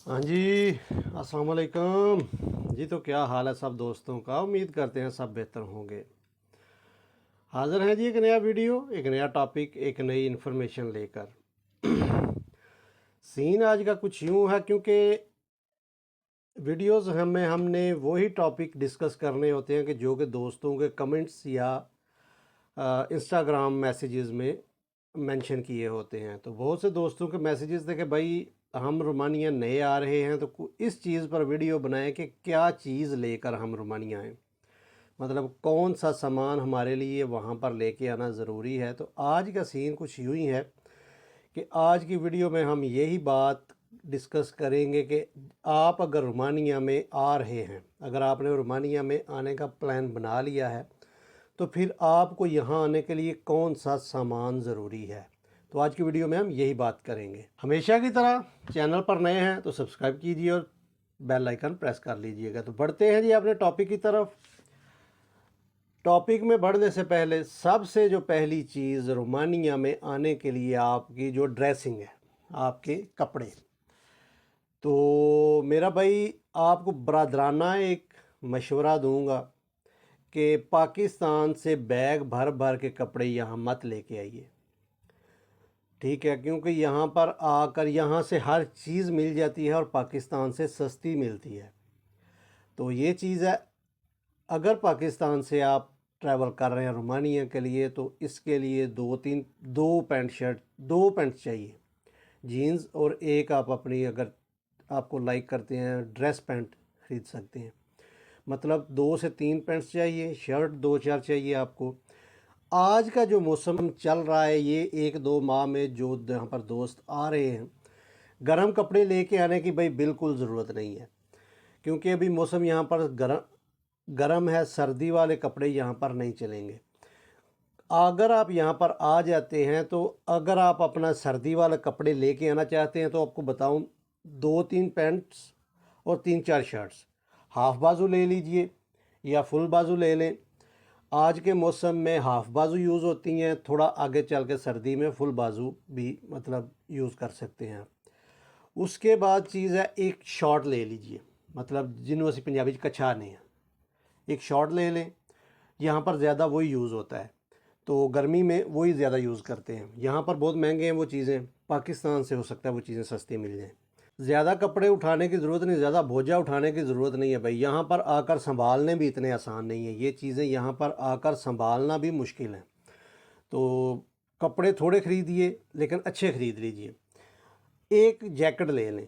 हाँ जी, अस्सलाम वालेकुम जी। तो क्या हाल है सब दोस्तों का? उम्मीद करते हैं सब बेहतर होंगे। हाज़िर हैं जी एक नया वीडियो, एक नया टॉपिक, एक नई इन्फॉर्मेशन लेकर। सीन आज का कुछ यूँ है क्योंकि वीडियोस हमें हमने वही टॉपिक डिस्कस करने होते हैं कि जो कि दोस्तों के कमेंट्स या इंस्टाग्राम मैसेजेस में मेंशन किए होते हैं। तो बहुत से दोस्तों के मैसेजेस थे कि भाई हम रोमानिया नए आ रहे हैं, तो इस चीज़ पर वीडियो बनाएं कि क्या चीज़ लेकर हम रोमानिया आएँ, मतलब कौन सा सामान हमारे लिए वहाँ पर लेके आना ज़रूरी है। तो आज का सीन कुछ यूँ ही है कि आज की वीडियो में हम यही बात डिस्कस करेंगे कि आप अगर रोमानिया में आ रहे हैं, अगर आपने रोमानिया में आने का प्लान बना लिया है, तो फिर आपको यहाँ आने के लिए कौन सा सामान ज़रूरी है। तो आज की वीडियो में हम यही बात करेंगे। हमेशा की तरह चैनल पर नए हैं तो सब्सक्राइब कीजिए और बेल आइकन प्रेस कर लीजिएगा। तो बढ़ते हैं जी अपने टॉपिक की तरफ। टॉपिक में बढ़ने से पहले सबसे जो पहली चीज़ रोमानिया में आने के लिए आपकी जो ड्रेसिंग है, आपके कपड़े। तो मेरा भाई आपको बरादराना एक मशवरा दूंगा कि पाकिस्तान से बैग भर भर के कपड़े यहाँ मत लेके आइए, ठीक है? क्योंकि यहाँ पर आकर यहाँ से हर चीज़ मिल जाती है और पाकिस्तान से सस्ती मिलती है। तो ये चीज़ है, अगर पाकिस्तान से आप ट्रैवल कर रहे हैं रोमानिया के लिए, तो इसके लिए दो पैंट शर्ट, दो पैंट चाहिए, जीन्स, और एक आप अपनी, अगर आपको लाइक करते हैं, ड्रेस पैंट ख़रीद सकते हैं। मतलब 2 से 3 पैंट्स चाहिए, शर्ट 2-4 चाहिए आपको। आज का जो मौसम चल रहा है, ये 1-2 माह में जो यहाँ पर दोस्त आ रहे हैं, गर्म कपड़े लेके आने की भाई बिल्कुल ज़रूरत नहीं है, क्योंकि अभी मौसम यहाँ पर गर्म है। सर्दी वाले कपड़े यहाँ पर नहीं चलेंगे। अगर आप यहाँ पर आ जाते हैं, तो अगर आप अपना सर्दी वाले कपड़े लेके आना चाहते हैं, तो आपको बताऊँ, 2-3 पैंट्स और 3-4 शर्ट्स, हाफ बाजू ले लीजिए या फुल बाजू ले लें। आज के मौसम में हाफ बाजू यूज़ होती हैं, थोड़ा आगे चल के सर्दी में फुल बाजू भी मतलब यूज़ कर सकते हैं आप। उसके बाद चीज़ है, एक शॉर्ट ले लीजिए, मतलब जिन्हों से पंजाबी कच्छा नहीं है, एक शॉर्ट ले लें। यहाँ पर ज़्यादा वही यूज़ होता है, तो गर्मी में वही ज़्यादा यूज़ करते हैं। यहाँ पर बहुत महंगे हैं वो चीज़ें, पाकिस्तान से हो सकता है वो चीज़ें सस्ती मिल जाएँ। ज़्यादा कपड़े उठाने की ज़रूरत नहीं, ज़्यादा बोझा उठाने की ज़रूरत नहीं है भाई। यहाँ पर आकर संभालने भी इतने आसान नहीं है ये चीज़ें, यहाँ पर आकर संभालना भी मुश्किल है। तो कपड़े थोड़े ख़रीदिए लेकिन अच्छे ख़रीद लीजिए। एक जैकेट ले लें,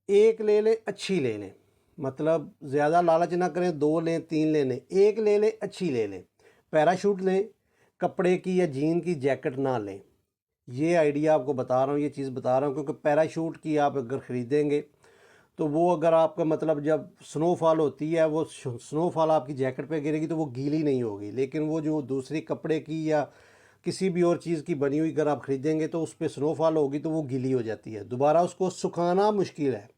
एक ले लें, अच्छी ले लें, मतलब ज़्यादा लालच ना करें, 2 लें 3 ले लें, एक ले लें, अच्छी ले लें। पैराशूट लें, कपड़े की या जीन की जैकेट ना लें। ये आइडिया आपको बता रहा हूँ, ये चीज़ बता रहा हूँ, क्योंकि पैराशूट की आप अगर ख़रीदेंगे, तो वो अगर आपका मतलब जब स्नोफॉल होती है, वो स्नोफॉल आपकी जैकेट पे गिरेगी तो वो गीली नहीं होगी। लेकिन वो जो दूसरी कपड़े की या किसी भी और चीज़ की बनी हुई अगर आप ख़रीदेंगे, तो उस पर स्नोफॉल होगी तो वो गीली हो जाती है, दोबारा उसको सुखाना मुश्किल है।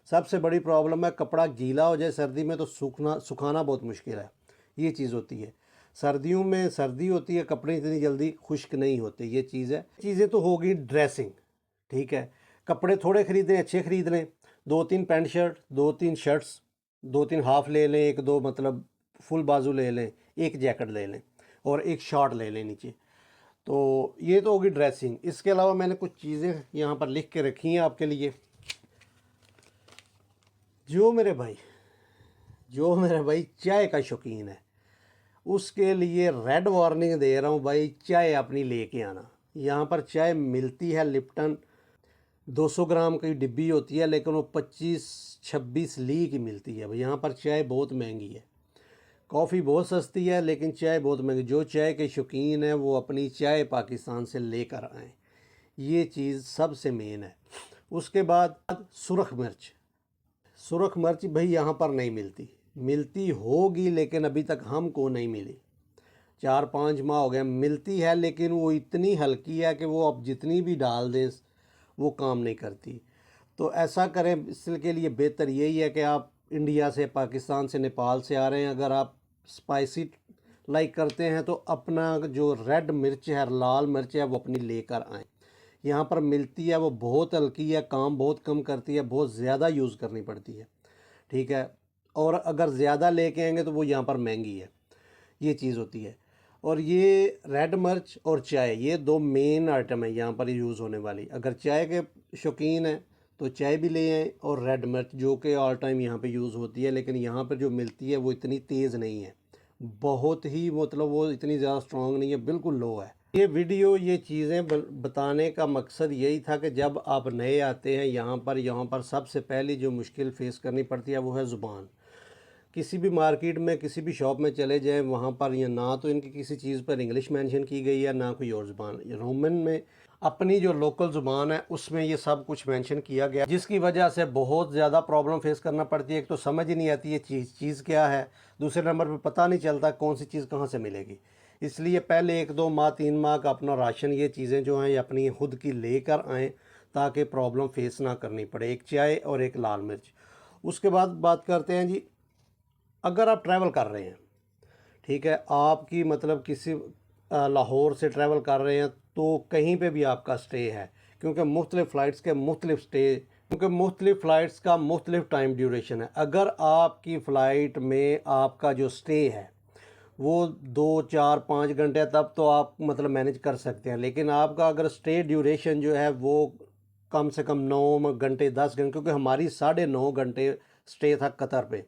सबसे बड़ी प्रॉब्लम है, कपड़ा गीला हो जाए सर्दी में तो सुखाना बहुत मुश्किल है। ये चीज़ होती है, सर्दियों में सर्दी होती है, कपड़े इतनी जल्दी खुश्क नहीं होते, ये चीज़ है। चीज़ें तो होगी ड्रेसिंग, ठीक है? कपड़े थोड़े ख़रीदें, अच्छे ख़रीद लें। 2-3 पैंट शर्ट, 2-3 शर्ट्स, 2-3 हाफ़ ले लें, 1-2 मतलब फुल बाजू ले लें, एक जैकेट ले लें और एक शॉर्ट ले लें नीचे। तो ये तो होगी ड्रेसिंग। इसके अलावा मैंने कुछ चीज़ें यहाँ पर लिख के रखी हैं आपके लिए। जो मेरे भाई चाय का शौकीन है, उसके लिए रेड वार्निंग दे रहा हूँ भाई, चाय अपनी लेके आना। यहाँ पर चाय मिलती है लिप्टन, 200 ग्राम की डिब्बी होती है, लेकिन वो 25-26 ली की मिलती है भाई। यहाँ पर चाय बहुत महंगी है, कॉफ़ी बहुत सस्ती है, लेकिन चाय बहुत महंगी। जो चाय के शौकीन हैं वो अपनी चाय पाकिस्तान से लेकर आएँ, ये चीज़ सबसे मेन है। उसके बाद सुरख मिर्च भाई यहाँ पर नहीं मिलती, मिलती होगी लेकिन अभी तक हमको नहीं मिली। 4-5 माह हो गए, मिलती है लेकिन वो इतनी हल्की है कि वो आप जितनी भी डाल दें वो काम नहीं करती। तो ऐसा करें, इसके लिए बेहतर यही है कि आप इंडिया से, पाकिस्तान से, नेपाल से आ रहे हैं, अगर आप स्पाइसी लाइक करते हैं, तो अपना जो रेड मिर्च है, लाल मिर्च है, वो अपनी लेकर आएँ। यहाँ पर मिलती है वो बहुत हल्की है, काम बहुत कम करती है, बहुत ज़्यादा यूज़ करनी पड़ती है, ठीक है। और अगर ज़्यादा लेके आएंगे तो वो यहाँ पर महंगी है, ये चीज़ होती है। और ये रेड मिर्च और चाय, ये दो मेन आइटम है यहाँ पर यूज़ होने वाली। अगर चाय के शौकीन है तो चाय भी ले आएँ, और रेड मिर्च जो कि ऑल टाइम यहाँ पे यूज़ होती है, लेकिन यहाँ पर जो मिलती है वो इतनी तेज़ नहीं है, बहुत ही मतलब वो इतनी ज़्यादा स्ट्रॉन्ग नहीं है, बिल्कुल लो है। ये वीडियो ये चीज़ें बताने का मकसद यही था कि जब आप नए आते हैं यहाँ पर सबसे पहली जो मुश्किल फ़ेस करनी पड़ती है वो है ज़ुबान। किसी भी मार्केट में किसी भी शॉप में चले जाएं, वहाँ पर या ना तो इनकी किसी चीज़ पर इंग्लिश मेंशन की गई है, ना कोई और ज़ुबान। रोमन में अपनी जो लोकल ज़ुबान है उसमें ये सब कुछ मेंशन किया गया, जिसकी वजह से बहुत ज़्यादा प्रॉब्लम फेस करना पड़ती है। एक तो समझ ही नहीं आती ये चीज़ क्या है, दूसरे नंबर पर पता नहीं चलता कौन सी चीज़ कहाँ से मिलेगी। इसलिए पहले 1-2 माह 3 माह का अपना राशन, ये चीज़ें जो हैं अपनी खुद की लेकर आएँ, ताकि प्रॉब्लम फेस ना करनी पड़े। एक चाय और एक लाल मिर्च। उसके बाद बात करते हैं जी, अगर आप ट्रैवल कर रहे हैं, ठीक है, आपकी मतलब किसी लाहौर से ट्रैवल कर रहे हैं, तो कहीं पे भी आपका स्टे है, क्योंकि मुख्तलिफ़ फ़्लाइट्स के मुख्तलिफ़ स्टे, क्योंकि मुख्तलिफ़ फ़्लाइट्स का मुख्तलिफ़ टाइम ड्यूरेशन है। अगर आपकी फ़्लाइट में आपका जो स्टे है वो 2, 4, 5 घंटे है, तब तो आप मतलब मैनेज कर सकते हैं। लेकिन आपका अगर स्टे ड्यूरेशन जो है वो कम से कम 9 घंटे 10 घंटे, क्योंकि हमारी 9.5 घंटे स्टे था कतर पे,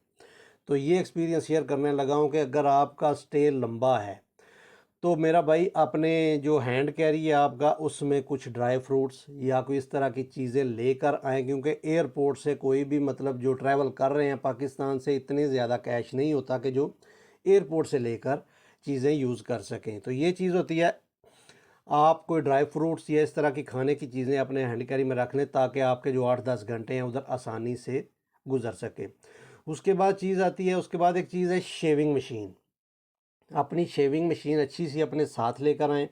तो ये एक्सपीरियंस शेयर करने लगा हूँ कि अगर आपका स्टे लंबा है तो मेरा भाई अपने जो हैंड कैरी है आपका, उसमें कुछ ड्राई फ्रूट्स या कोई इस तरह की चीज़ें लेकर आएँ, क्योंकि एयरपोर्ट से कोई भी मतलब जो ट्रैवल कर रहे हैं पाकिस्तान से, इतने ज़्यादा कैश नहीं होता कि जो एयरपोर्ट से लेकर चीज़ें यूज़ कर सकें। तो ये चीज़ होती है, आप कोई ड्राई फ्रूट्स या इस तरह की खाने की चीज़ें अपने हैंड कैरी में रख लें, ताकि आपके जो 8-10 घंटे हैं उधर आसानी से गुजर सके। उसके बाद चीज़ आती है, उसके बाद एक चीज़ है शेविंग मशीन। अपनी शेविंग मशीन अच्छी सी अपने साथ लेकर आएँ,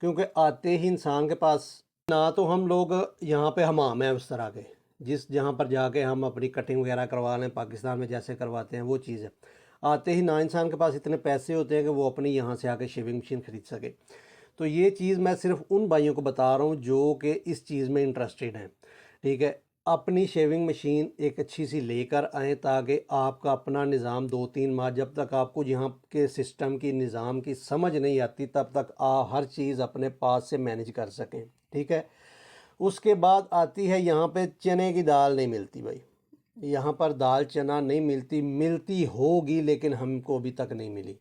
क्योंकि आते ही इंसान के पास ना तो हम लोग यहाँ पे हमाम है उस तरह के, जिस जहाँ पर जाके हम अपनी कटिंग वगैरह करवा लें, पाकिस्तान में जैसे करवाते हैं वो चीज़ है। आते ही ना इंसान के पास इतने पैसे होते हैं कि वो अपनी यहाँ से आके शेविंग मशीन ख़रीद सके। तो ये चीज़ मैं सिर्फ उन भाइयों को बता रहा हूँ जो कि इस चीज़ में इंटरेस्टेड हैं, ठीक है। अपनी शेविंग मशीन एक अच्छी सी लेकर आएँ, ताकि आपका अपना निज़ाम 2-3 माह, जब तक आपको यहाँ के सिस्टम की निज़ाम की समझ नहीं आती, तब तक आप हर चीज़ अपने पास से मैनेज कर सकें, ठीक है। उसके बाद आती है यहाँ पे चने की दाल नहीं मिलती भाई, यहाँ पर दाल चना नहीं मिलती, मिलती होगी लेकिन हमको अभी तक नहीं मिली,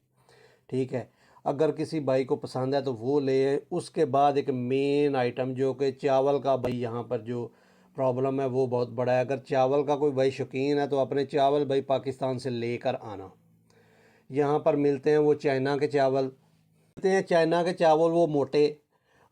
ठीक है। अगर किसी भाई को पसंद है तो वो ले आए। उसके बाद एक मेन आइटम जो कि चावल का, भाई यहाँ पर जो प्रॉब्लम है वो बहुत बड़ा है। अगर चावल का कोई भाई शौकीन है तो अपने चावल भाई पाकिस्तान से लेकर आना। यहाँ पर मिलते हैं वो चाइना के चावल, मिलते हैं चाइना के चावल, वो मोटे,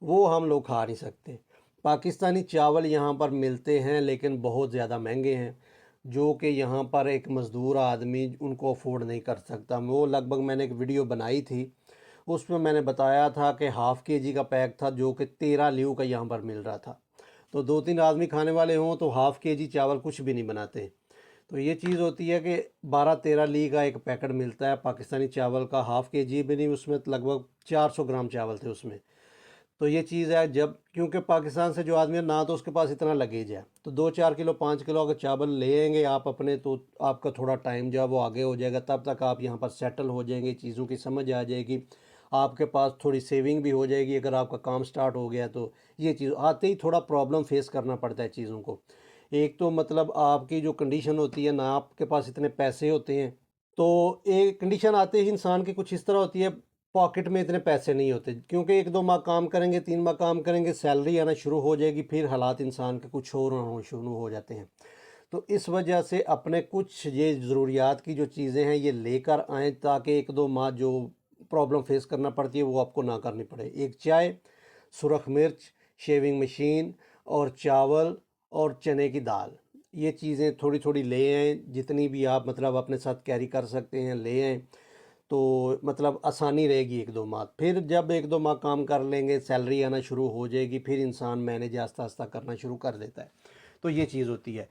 वो हम लोग खा नहीं सकते। पाकिस्तानी चावल यहाँ पर मिलते हैं लेकिन बहुत ज़्यादा महंगे हैं, जो कि यहाँ पर एक मज़दूर आदमी उनको अफोर्ड नहीं कर सकता। वो लगभग मैंने एक वीडियो बनाई थी, उसमें मैंने बताया था कि ½ kg का पैक था, जो कि 13 लीव का यहाँ पर मिल रहा था। तो 2-3 आदमी खाने वाले हों तो ½ kg चावल कुछ भी नहीं बनाते। तो ये चीज़ होती है कि 12-13 ली का एक पैकेट मिलता है पाकिस्तानी चावल का, ½ kg भी नहीं, उसमें लगभग 400 ग्राम चावल थे उसमें। तो ये चीज़ है, जब क्योंकि पाकिस्तान से जो आदमी है ना तो उसके पास इतना लगेज है, तो 2-4 किलो 5 किलो अगर चावल ले आएंगे आप अपने, तो आपका थोड़ा टाइम जो है वो आगे हो जाएगा। तब तक आप यहाँ पर सेटल हो जाएंगे, चीज़ों की समझ आ जाएगी, आपके पास थोड़ी सेविंग भी हो जाएगी अगर आपका काम स्टार्ट हो गया। तो ये चीज़ आते ही थोड़ा प्रॉब्लम फेस करना पड़ता है चीज़ों को। एक तो मतलब आपकी जो कंडीशन होती है ना, आपके पास इतने पैसे होते हैं, तो एक कंडीशन आते ही इंसान की कुछ इस तरह होती है, पॉकेट में इतने पैसे नहीं होते, क्योंकि 1-2 माह काम करेंगे, 3 माह काम करेंगे, सैलरी आना शुरू हो जाएगी, फिर हालात इंसान के कुछ और हो शुरू हो जाते हैं। तो इस वजह से अपने कुछ ये ज़रूरियात की जो चीज़ें हैं ये लेकर आएँ, ताकि 1-2 माह जो प्रॉब्लम फेस करना पड़ती है वो आपको ना करनी पड़े। एक चाय, सुरख मिर्च, शेविंग मशीन और चावल और चने की दाल, ये चीज़ें थोड़ी-थोड़ी ले आएँ, जितनी भी आप मतलब अपने साथ कैरी कर सकते हैं ले आएँ। तो मतलब आसानी रहेगी 1-2 माह। फिर जब 1-2 माह काम कर लेंगे, सैलरी आना शुरू हो जाएगी, फिर इंसान मैनेज आस्ता-आस्ता करना शुरू कर देता है। तो ये चीज़ होती है।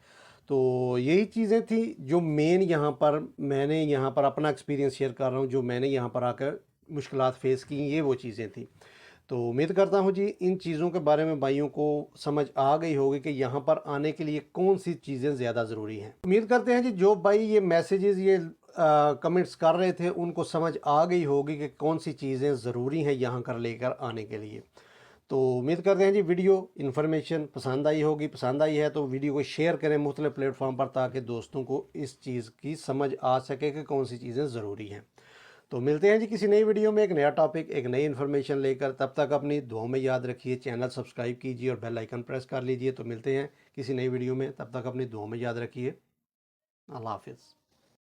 तो यही चीज़ें थी जो मेन यहाँ पर मैंने यहाँ पर अपना एक्सपीरियंस शेयर कर रहा हूँ, जो मैंने यहाँ पर आकर मुश्किलात फ़ेस की, ये वो चीज़ें थी। तो उम्मीद करता हूँ जी इन चीज़ों के बारे में भाइयों को समझ आ गई होगी कि यहाँ पर आने के लिए कौन सी चीज़ें ज़्यादा ज़रूरी हैं। उम्मीद करते हैं जी जो भाई ये मैसेजेस ये कमेंट्स कर रहे थे उनको समझ आ गई होगी कि कौन सी चीज़ें ज़रूरी हैं यहाँ कर लेकर आने के लिए। तो उम्मीद करते हैं जी वीडियो इन्फॉर्मेशन पसंद आई होगी। पसंद आई है तो वीडियो को शेयर करें मुख्तलिफ प्लेटफॉर्म पर, ताकि दोस्तों को इस चीज़ की समझ आ सके कि कौन सी चीज़ें ज़रूरी हैं। तो मिलते हैं जी किसी नई वीडियो में एक नया टॉपिक एक नई इन्फॉर्मेशन लेकर। तब तक अपनी दुआओं में याद रखिए, चैनल सब्सक्राइब कीजिए और बेल आइकन प्रेस कर लीजिए। तो मिलते हैं किसी नई वीडियो में, तब तक अपनी दुआओं में याद रखिए। अल्लाह हाफिज़।